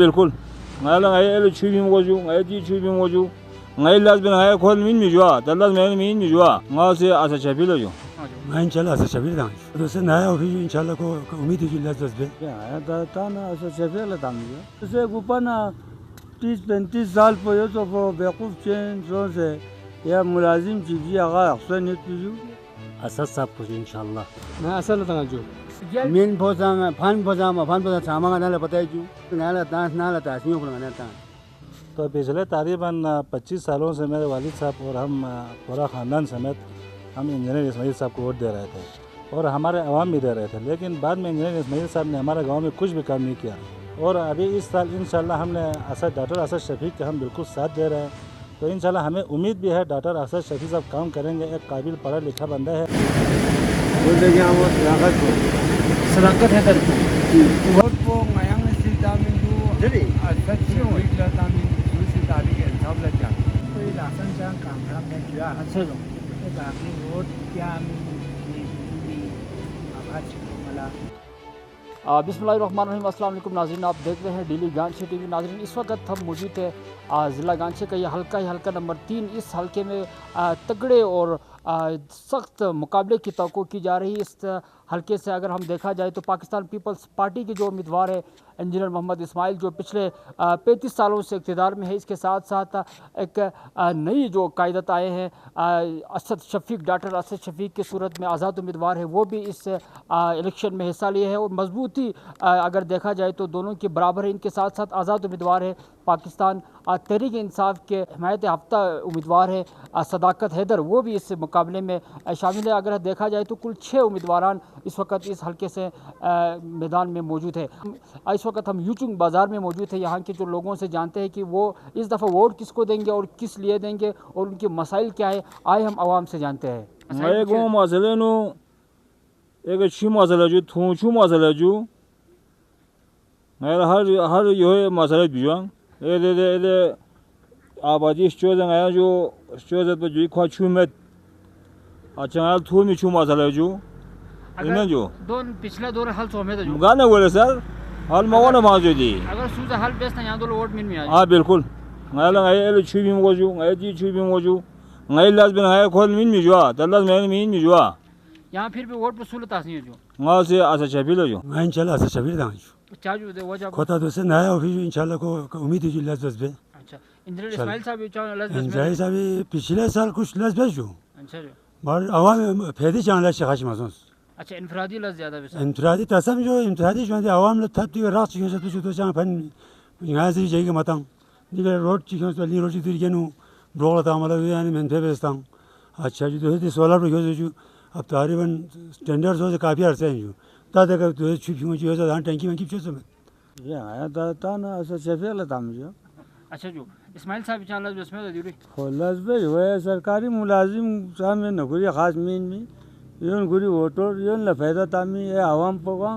بالکل ngala ngai elo chubi moju ngai ji chubi moju ngai las ben ngai khol min mi jwa dalas men min mi jwa nga se asa chapilo jo ngai inshallah asa chapil dang to se naya ho inshallah ko umid है las bas be ya ta na asa chapil dang jo se gupana 30-35 साल po yo to bequf chen so se ya mulazim ji aga ahsan netiju asas sab ko inshallah na asal dang jo min phosang phan phosang sama ngana la patay ju ngala dance nala ta asmi ko ngana ta तो पिछले तकरीबन 25 सालों से मेरे वालिद साहब और हम पूरा ख़ानदान समेत हम इंजीनियर इस्माइल साहब को वोट दे रहे थे और हमारे अवाम भी दे रहे थे, लेकिन बाद में इंजीनियर इस्माइल साहब ने हमारे गांव में कुछ भी काम नहीं किया। और अभी इस साल इंशाल्लाह हमने डॉक्टर असद शफीक के हम बिल्कुल साथ दे रहे हैं, तो इंशाल्लाह हमें उम्मीद भी है डॉक्टर असद शफीक साहब काम करेंगे। एक काबिल पढ़ा लिखा बंदा है। सदाकत है दर वोट को मयांग से दामिन जो जरी असद शफीक ला दामिन जो से दादी के हिसाब लग जा कोई राशन चांग काम में किया अच्छा जो बाकी वोट क्या बिस्मिल्लाहिर्रहमानिर्रहीम। अस्सलाम वालेकुम नाज़रीन, आप देख रहे हैं डेली गांचे टीवी। नाज़रीन, इस वक्त हम मौजूद है ज़िला गांचे का ये हल्का नंबर 3। इस हल्के में तगड़े और सख्त मुकाबले की तवक्को की जा रही है। इस हल्के से अगर हम देखा जाए तो पाकिस्तान पीपल्स पार्टी के जो उम्मीदवार है इंजीनियर मोहम्मद इस्माइल, जो पिछले 35 सालों से इक़्तिदार में है, इसके साथ साथ एक नई जो कायदत आए हैं असद शफीक, डॉक्टर असद शफीक की सूरत में आज़ाद उम्मीदवार है, वो भी इस इलेक्शन में हिस्सा लिए हैं। और मजबूती अगर देखा जाए तो दोनों के बराबर है। इनके साथ साथ आज़ाद उम्मीदवार है पाकिस्तान तहरीक इंसाफ के हिमायत याफ्ता उम्मीदवार है सदाकत हैदर, वो भी इस मुकाबले में शामिल है। अगर देखा जाए तो कुल 6 उम्मीदवारान इस वक्त इस हल्के से मैदान में मौजूद है। इस वक्त हम यूचुंग बाज़ार में मौजूद है। यहाँ के जो लोगों से जानते हैं कि वो इस दफ़ा वोट किसको देंगे और किस लिए देंगे और उनके मसाइल क्या है, आए हम आवाम से जानते हैं। Ego mazelenu ego chi mazelaju thun chu mazelaju ngaya har yo masala biyan ele abadi şoza ngaya jo şoza to ji khwa chumet achal thu mi chu mazelaju ina jo दोन पिछला दौर हल सो में जो gana wala sir hal mawana mazudi अगर सूजा हल base ना यहाँ दो वोट मिल में ha bilkul ngaya ele chubi moju ngaya ji chubi moju ngaya las ben ngaya khol min mi jwa dalas men min mi jwa यहाँ फिर भी वोट पर सहूलत नहीं है जो nga se asa chapilo jo ngai inshallah asa chapil dang charge दे वजह खोता तो से नया हो inshallah को उम्मीद है las bas be अच्छा इंजीनियर इस्माइल साहब भी चाह लज इंजीनियर साहब पिछले साल कुछ las bas जो अच्छा जो बार अवाम फैदी चांला शखाश मसोस अच्छा इनफरादी लज ज्यादा भी इंतरादी तसम जो इंतरादी जो अवाम ल थपती रात चिकन से तो चांग फन यहाँ से जाएगा मतंग निकल रोड चिकन तो ली रोड तो गेनु ब्रोला तामला यानी मन पे बेस्तां अच्छा जो है 16 रुपए जो अब तकरीबन स्टैंडर्ड से काफ़ी अरसे हैं जो ताते का तो छुपी मुझे हो जाता टंकी में किप चोस में ya ta na asa chapil dang jo अच्छा जो इस्माइल साहब चाह लज बेस में तो दूरी खोलस बे जो है सरकारी मुलाजिम सामने नौकरी खास मीन में योन गुरी वोटर योन ला फायदा तामी है आवाम पगां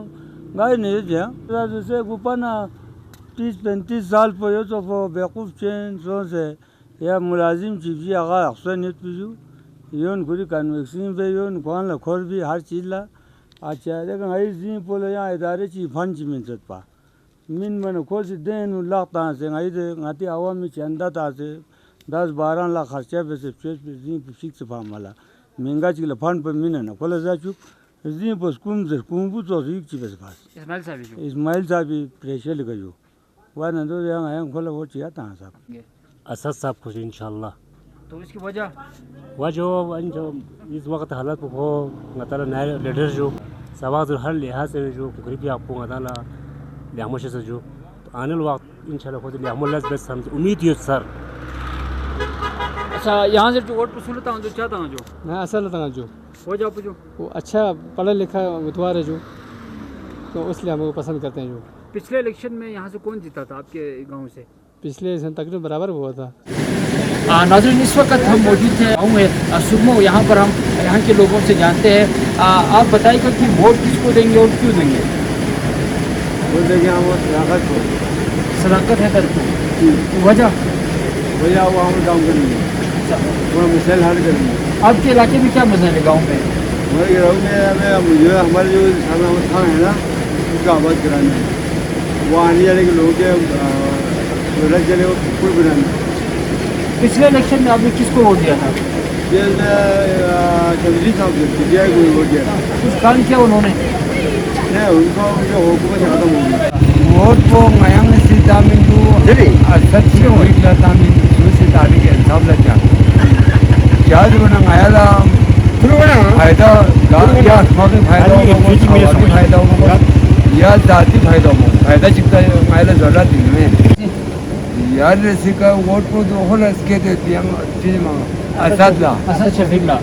गाय नहीं जा जैसे गुपना 30-35 साल po yo to bequf chen so se ya मुलाजिम जी आगा अक्सर नेट पिजू योन गुरी कन्वेक्शन बे योन कौन ला खोर भी हर चीज ला अच्छा लेकिन आई जी पोले या इदारे ची फंड मिल सकता मिन मन को से देन लगता से आई दे गाती आवाम में चंदा ता से 10-12 लाख खर्चा पे से जी फिक्स फामला महंगा चीज फंड पर मिन ना कोला जा चुक जी बस कुम तो एक चीज बस इस्माइल साहब भी प्रेशर लगायो वाना तो यहाँ खोला वो चिया ता साहब असद साहब कुछ इंशाल्लाह तो इसकी वजह जो इस वक्त हालत को मतलब नए लीडर जो सवाल हर लिहाज से जो गरीबी आपको मतलब लिहामश से जो तो आने वाले वक्त इंशाल्लाह खुद लिहामुल्लाह बस हम उम्मीद है सर। अच्छा यहाँ से जो वोट पर सहूलत जो चाहता हूँ जो मैं असल दंगा जो वजह पूछो वो अच्छा पढ़ा लिखा उम्मीदवार है जो तो इसलिए हम पसंद करते हैं जो पिछले इलेक्शन में यहाँ से कौन जीता था आपके गांव से? पिछले तकरीबन बराबर हुआ था। नाज़रीन, इस वक्त हम मौजूद हैं गाँव में सुरमो। यहाँ पर हम यहाँ के लोगों से जानते हैं। आप बताइएगा कि वोट किसको देंगे और क्यों देंगे? बोल देंगे हम सदाकत को सदाकत है दर वजह भैया वो हम काम करेंगे वो मिसाइल हल करेंगे। आपके इलाके में क्या मसला है गाँव में? हमारे गाँव में मुझे हमारे जो थाना है ना उसका आबाद कराना है वो आने जाने के लोगों के रख चले वो पुल बनाना। पिछले इलेक्शन में आपने किसको वोट दिया था? ये चौधरी साहब सीबीआई को वोट दिया था। कुछ काम किया उन्होंने? नहीं, उनको जो हुकूमत खत्म हो गई। वोट को ngayang si damin du asat si wait la damin du si dari ke sab la ja क्या जो ना ngayala फायदा या समाज फायदा होगा फायदा होगा या जाति फायदा होगा फायदा चिकता ngayala जरा दिन में यार जैसे का वोट को तो होल इसके दे दिया चीज मांगा असद ला असद शफीक ला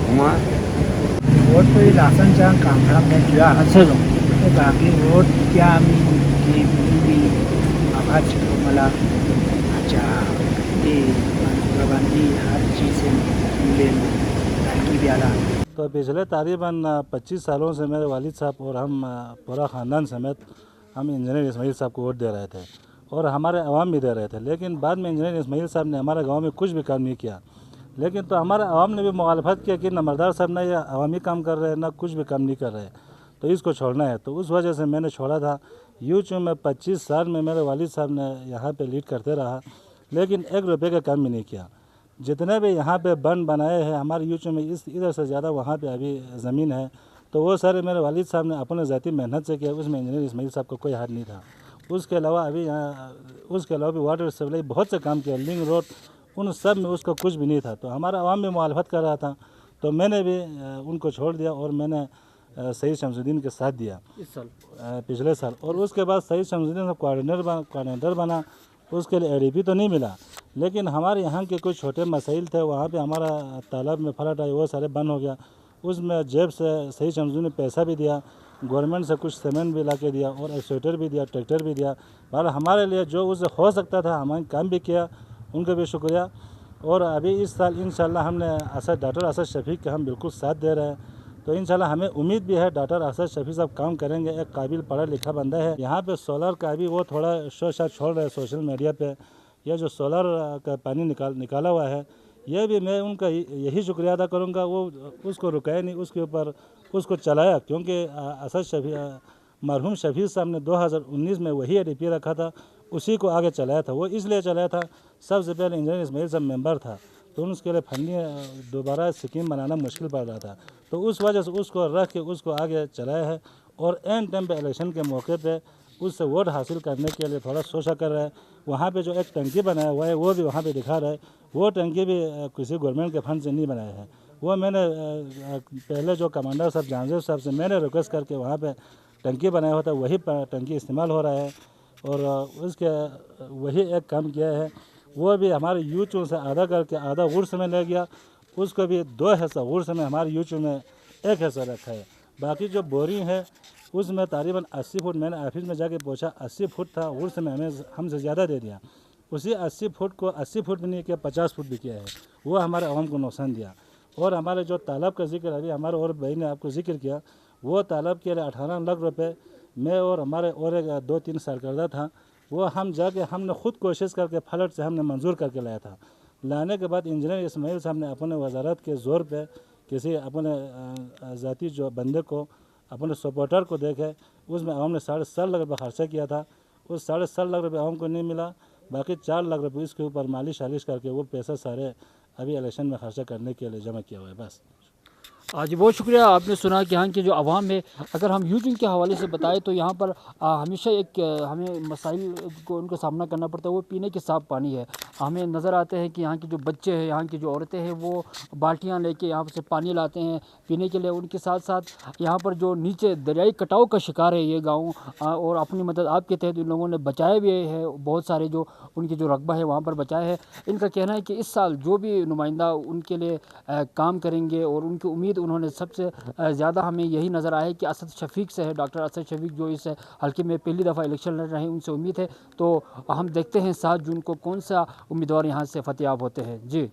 वोट को ये लासन चाह काम में किया अच्छा जो तो बाकी वोट क्या की भी आवाज को मला अच्छा ये प्रबंधी हर चीज़ से मिले ताकि भी आला। तो पिछले तकरीबन 25 सालों से मेरे वालिद साहब और हम पूरा ख़ानदान समेत हम इंजीनियर इस्माइल साहब को वोट दे रहे थे और हमारे अवाम भी दे रहे थे। लेकिन बाद में इंजीनियर इस्माइल साहब ने हमारे गांव में कुछ भी काम नहीं किया। लेकिन तो हमारे अवाम ने भी मुखालफत किया कि नंबरदार साहब ना ये अवामी काम कर रहे हैं ना कुछ भी काम नहीं कर रहे, तो इसको छोड़ना है। तो उस वजह से मैंने छोड़ा था। यूँ चूँ मैं 25 साल में मेरे वालिद साहब ने यहाँ पे लीड करते रहा, लेकिन 1 रुपये का काम भी नहीं किया। जितने भी यहाँ पे बन बनाए हैं हमारे यूँ चूँ में इधर से ज़्यादा वहाँ पे अभी ज़मीन है, तो वो सारे मेरे वालिद साहब ने अपने ज़ाती मेहनत से किया। उसमें इंजीनियर इस्माइल साहब का कोई हाथ नहीं था। उसके अलावा अभी यहाँ उसके अलावा भी वाटर सप्लाई बहुत से काम किया, लिंक रोड, उन सब में उसका कुछ भी नहीं था। तो हमारा अवाम भी मुखालफत कर रहा था, तो मैंने भी उनको छोड़ दिया और मैंने सईद शमसुद्दीन के साथ दिया इस साल पिछले साल। और उसके बाद सईद शमसुद्दीन कोऑर्डिनेटर बना, उसके लिए एडीपी तो नहीं मिला, लेकिन हमारे यहाँ के कुछ छोटे मसाइल थे। वहाँ पे हमारा तालाब में फ्लड आई, वो सारे बंद हो गया। उसमें जेब से सईद शमसुद्दीन ने पैसा भी दिया, गवर्नमेंट से कुछ सीमेंट भी ला के दिया और एक्सवेटर भी दिया, ट्रैक्टर भी दिया। बहरहाल हमारे लिए जो उससे हो सकता था हमारे काम भी किया, उनका भी शुक्रिया। और अभी इस साल इंशाल्लाह हमने डॉक्टर असद शफीक के हम बिल्कुल साथ दे रहे हैं। तो इंशाल्लाह हमें उम्मीद भी है डॉक्टर असद शफीक साहब काम करेंगे। एक काबिल पढ़ा लिखा बंदा है। यहाँ पे सोलर का भी वो थोड़ा शोर छोड़ रहे हैं सोशल मीडिया पे। ये जो सोलर का पानी निकाला हुआ है, ये भी मैं उनका यही शुक्रिया अदा करूँगा। वो उसको रुकाया नहीं, उसके ऊपर उसको चलाया, क्योंकि मरहूम शफीक साहब ने 2019 में वही एडीपी रखा था, उसी को आगे चलाया था। वो इसलिए चलाया था, सबसे पहले इंजीनियर इस्माइल साहब मेंबर था, तो उसके लिए फंडी दोबारा स्कीम बनाना मुश्किल पड़ रहा था। तो उस वजह से उसको रख के उसको आगे चलाया है। और एंड टाइम पे इलेक्शन के मौके पे उससे वोट हासिल करने के लिए थोड़ा सोचा कर रहा है। वहाँ पे जो एक टंकी बनाया हुआ है वो भी वहाँ पे दिखा रहा है। वो टंकी भी किसी गवर्नमेंट के फंड से नहीं बनाया है। वो मैंने पहले जो कमांडर साहब जानजेब साहब से मैंने रिक्वेस्ट करके वहाँ पे टंकी बनाया हुआ था, वही टंकी इस्तेमाल हो रहा है। और उसके वही एक काम किया है, वो भी हमारे यूचू से आधा करके आधा गुर्स में ले गया। उसको भी 2 हिस्सा गुर्स में, हमारे यूचू में 1 हिस्सा रखा है। बाकी जो बोरिंग है उसमें तकरीबन 80 फुट, मैंने ऑफिस में जाके पूछा 80 फुट था, गुर्स में हमसे ज़्यादा दे दिया। उसी 80 फुट को 80 फुट भी नहीं किया, 50 फुट भी किया है। वो हमारे अवाम को नुकसान दिया। और हमारे जो तालाब का जिक्र अभी हमारे और भाई ने आपको जिक्र किया, वो तालाब के लिए 18 लाख रुपए मैं और हमारे और एक 2-3 सरकर्दा था, वो हम जाके हमने ख़ुद कोशिश करके फ्लड से हमने मंजूर करके लाया था। लाने के बाद इंजीनियर इस्माइल साहब ने अपने वजारत के ज़ोर पे किसी अपने ज़ाती जो बंदे को, अपने सपोर्टर को देखे, उसमें आवाम ने 7.5 लाख रुपये खर्चा किया था। उस 7.5 लाख रुपये आवाम को नहीं मिला, बाकी 4 लाख रुपये इसके ऊपर मालिश करके वो पैसा सारे अभी इलेक्शन में खर्चा करने के लिए जमा किया हुआ है। बस जी बहुत शुक्रिया। आपने सुना कि यहाँ की जो आवाम है, अगर हम यूजिंग के हवाले से बताएं तो यहाँ पर हमेशा एक हमें मसाइल को उनको सामना करना पड़ता है, वो पीने के साफ पानी है। हमें नज़र आते हैं कि यहाँ की जो बच्चे हैं, यहाँ की जो औरतें हैं, वो बाल्टियाँ लेके यहाँ से पानी लाते हैं पीने के लिए। उनके साथ साथ यहाँ पर जो नीचे दरियाई कटाव का शिकार है ये गाँव, और अपनी मदद आपके तहत इन लोगों ने बचाए भी है, बहुत सारे जो उनकी जो रकबा है वहाँ पर बचाए है। इनका कहना है कि इस साल जो भी नुमाइंदा उनके लिए काम करेंगे, और उनकी उम्मीद उन्होंने सबसे ज़्यादा हमें यही नज़र आया कि असद शफीक से है। डॉक्टर असद शफीक जो इस हल्के में पहली दफ़ा इलेक्शन लड़ रहे हैं, उनसे उम्मीद है। तो हम देखते हैं 7 जून को कौन सा उम्मीदवार यहाँ से फतेहाब होते हैं। जी।